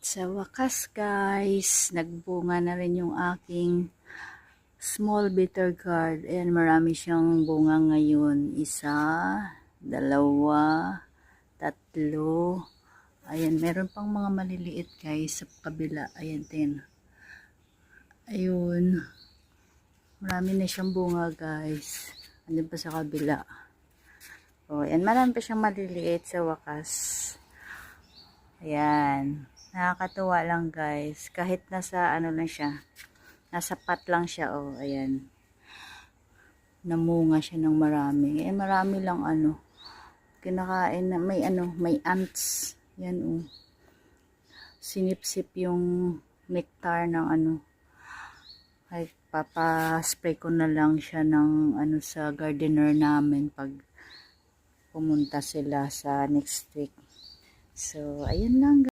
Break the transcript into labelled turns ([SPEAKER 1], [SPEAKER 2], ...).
[SPEAKER 1] Sa wakas guys, nagbunga na rin yung aking small bitter gourd. Ayan, marami siyang bunga ngayon. Isa, dalawa, tatlo. Ayan, meron pang mga maliliit guys sa kabila. Ayan din. Ayun. Marami na siyang bunga guys. Andun pa sa kabila. O, ayan, marami pa siyang maliliit sa wakas. Ayan. Nakakatuwa lang guys. Kahit nasa ano lang siya. Nasa pot lang siya. Oh, ayan. Namunga siya ng marami. Eh, marami lang ano. Kinakain na. May ano. May ants. Yan oh. Sinipsip yung nectar ng ano. Ay, papaspray ko na lang siya ng ano sa gardener namin pag pumunta sila sa next week. So, ayun lang guys.